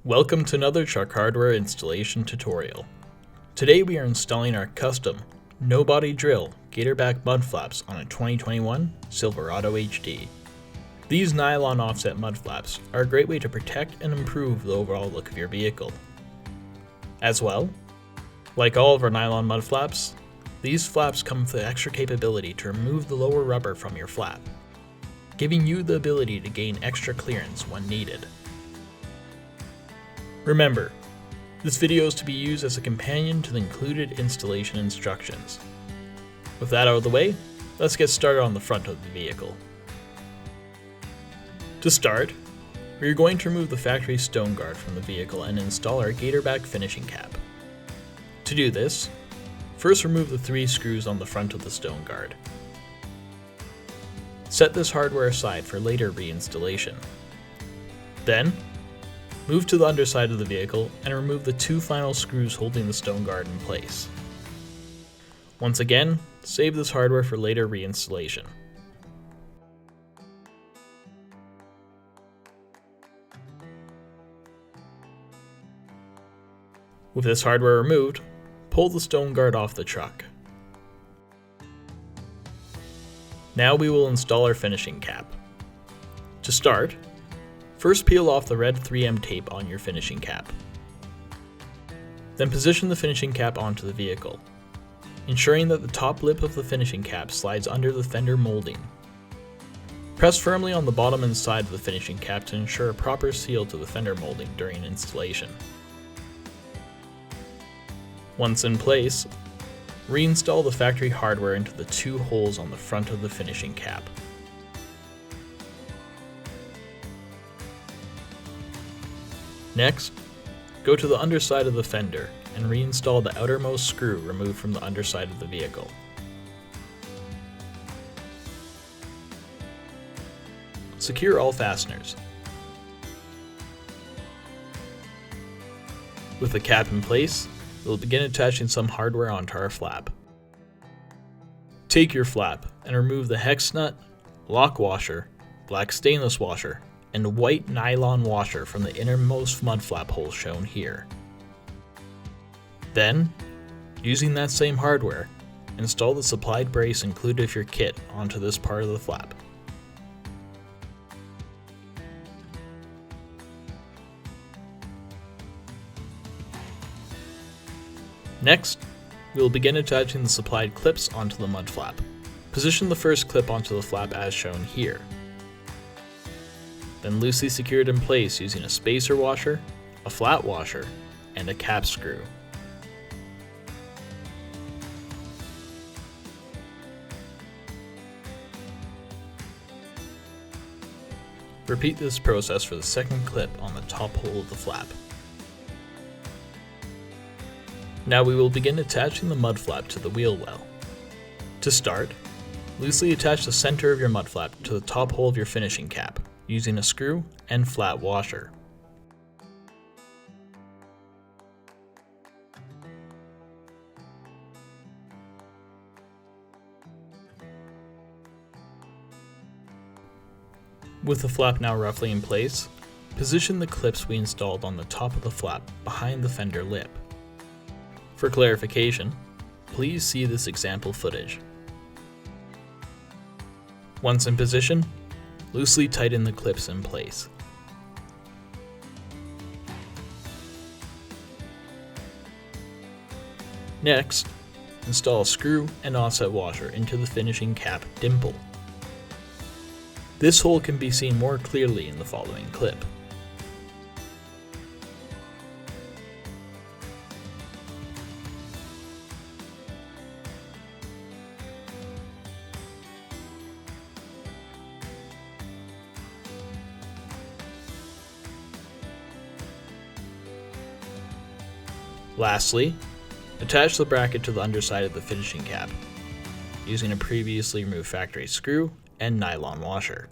Welcome to another truck hardware installation tutorial. Today we are installing our custom no-body drill Gatorback mud flaps on a 2021 Silverado HD. These nylon offset mud flaps are a great way to protect and improve the overall look of your vehicle. As well, like all of our nylon mud flaps, these flaps come with the extra capability to remove the lower rubber from your flap, giving you the ability to gain extra clearance when needed. Remember, this video is to be used as a companion to the included installation instructions. With that out of the way, let's get started on the front of the vehicle. To start, we are going to remove the factory stone guard from the vehicle and install our Gatorback finishing cap. To do this, first remove the 3 screws on the front of the stone guard. Set this hardware aside for later reinstallation. Then, move to the underside of the vehicle and remove the 2 final screws holding the stone guard in place. Once again, save this hardware for later reinstallation. With this hardware removed, pull the stone guard off the truck. Now we will install our finishing cap. To start, first peel off the red 3M tape on your finishing cap. Then position the finishing cap onto the vehicle, ensuring that the top lip of the finishing cap slides under the fender molding. Press firmly on the bottom and side of the finishing cap to ensure a proper seal to the fender molding during installation. Once in place, reinstall the factory hardware into the 2 holes on the front of the finishing cap. Next, go to the underside of the fender and reinstall the outermost screw removed from the underside of the vehicle. Secure all fasteners. With the cap in place, we'll begin attaching some hardware onto our flap. Take your flap and remove the hex nut, lock washer, black stainless washer, and white nylon washer from the innermost mud flap hole shown here. Then, using that same hardware, install the supplied brace included with your kit onto this part of the flap. Next, we will begin attaching the supplied clips onto the mud flap. Position the first clip onto the flap as shown here. Then loosely secure it in place using a spacer washer, a flat washer, and a cap screw. Repeat this process for the second clip on the top hole of the flap. Now we will begin attaching the mud flap to the wheel well. To start, loosely attach the center of your mud flap to the top hole of your finishing cap, using a screw and flat washer. With the flap now roughly in place, position the clips we installed on the top of the flap behind the fender lip. For clarification, please see this example footage. Once in position, loosely tighten the clips in place. Next, install a screw and offset washer into the finishing cap dimple. This hole can be seen more clearly in the following clip. Lastly, attach the bracket to the underside of the finishing cap, using a previously removed factory screw and nylon washer.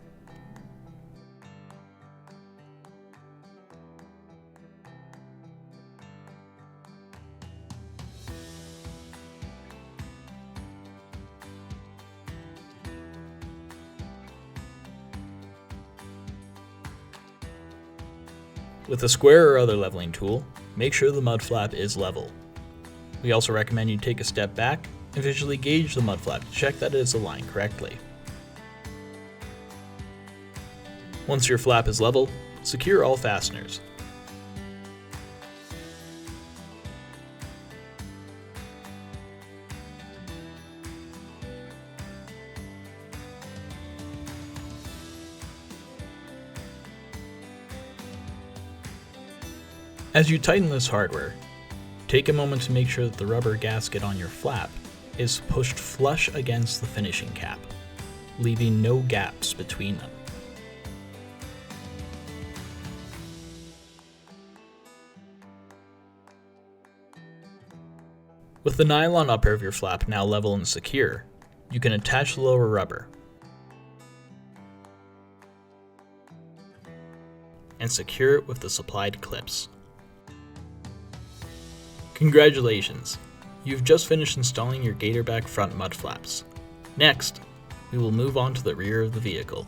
With a square or other leveling tool, make sure the mud flap is level. We also recommend you take a step back and visually gauge the mud flap to check that it is aligned correctly. Once your flap is level, secure all fasteners. As you tighten this hardware, take a moment to make sure that the rubber gasket on your flap is pushed flush against the finishing cap, leaving no gaps between them. With the nylon upper of your flap now level and secure, you can attach the lower rubber and secure it with the supplied clips. Congratulations! You've just finished installing your Gatorback front mud flaps. Next, we will move on to the rear of the vehicle.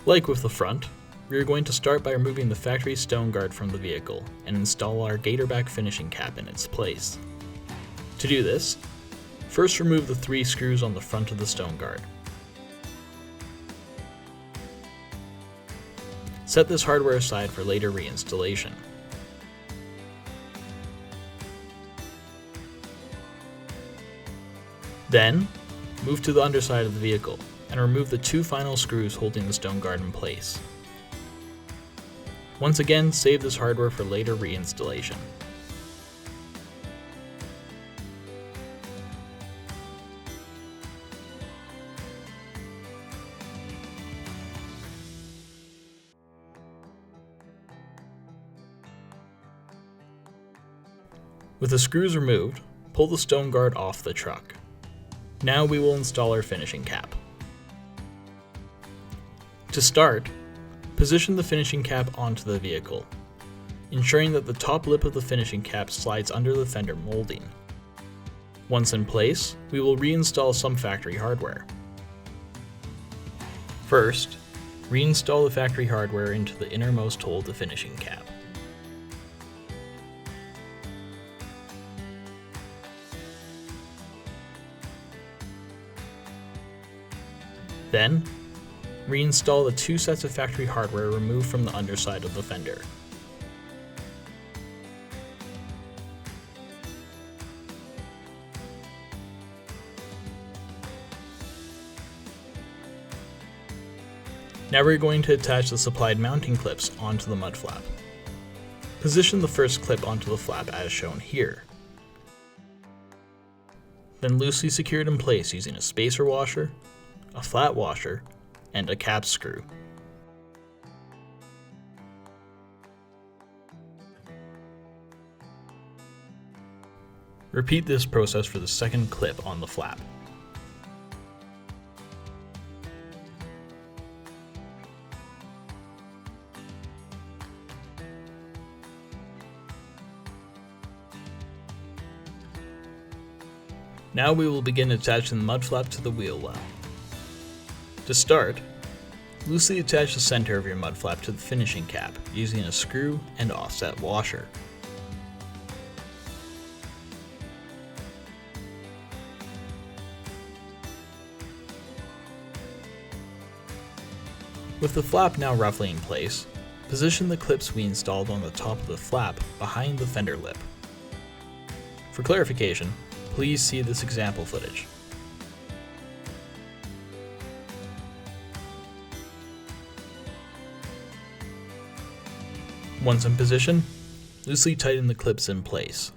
Like with the front, we are going to start by removing the factory stone guard from the vehicle and install our Gatorback finishing cap in its place. To do this, first remove the 3 screws on the front of the stone guard. Set this hardware aside for later reinstallation. Then, move to the underside of the vehicle and remove the 2 final screws holding the stone guard in place. Once again, save this hardware for later reinstallation. With the screws removed, pull the stone guard off the truck. Now we will install our finishing cap. To start, position the finishing cap onto the vehicle, ensuring that the top lip of the finishing cap slides under the fender molding. Once in place, we will reinstall some factory hardware. First, reinstall the factory hardware into the innermost hole of the finishing cap. Then, reinstall the 2 sets of factory hardware removed from the underside of the fender. Now we're going to attach the supplied mounting clips onto the mud flap. Position the first clip onto the flap as shown here. Then loosely secure it in place using a spacer washer, a flat washer, and a cap screw. Repeat this process for the second clip on the flap. Now we will begin attaching the mud flap to the wheel well. To start, loosely attach the center of your mud flap to the finishing cap using a screw and offset washer. With the flap now roughly in place, position the clips we installed on the top of the flap behind the fender lip. For clarification, please see this example footage. Once in position, loosely tighten the clips in place.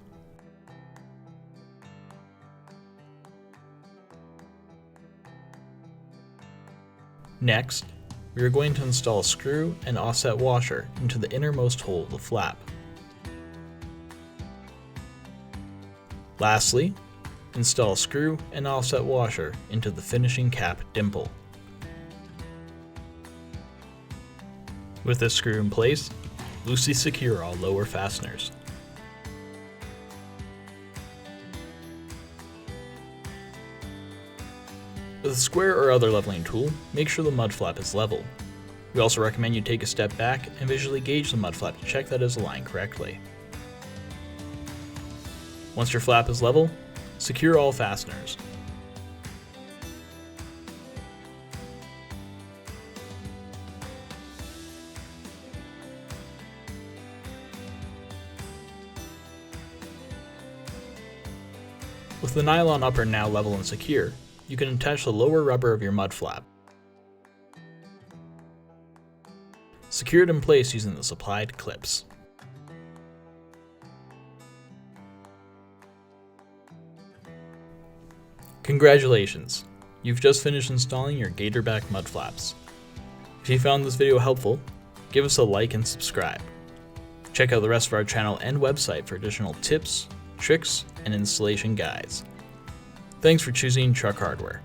Next, we are going to install a screw and offset washer into the innermost hole of the flap. Lastly, install a screw and offset washer into the finishing cap dimple. With this screw in place, loosely secure all lower fasteners. With a square or other leveling tool, make sure the mud flap is level. We also recommend you take a step back and visually gauge the mud flap to check that it is aligned correctly. Once your flap is level, secure all fasteners. With the nylon upper now level and secure, you can attach the lower rubber of your mud flap. Secure it in place using the supplied clips. Congratulations! You've just finished installing your Gatorback mud flaps. If you found this video helpful, give us a like and subscribe. Check out the rest of our channel and website for additional tips, tricks, and installation guides. Thanks for choosing Truck Hardware.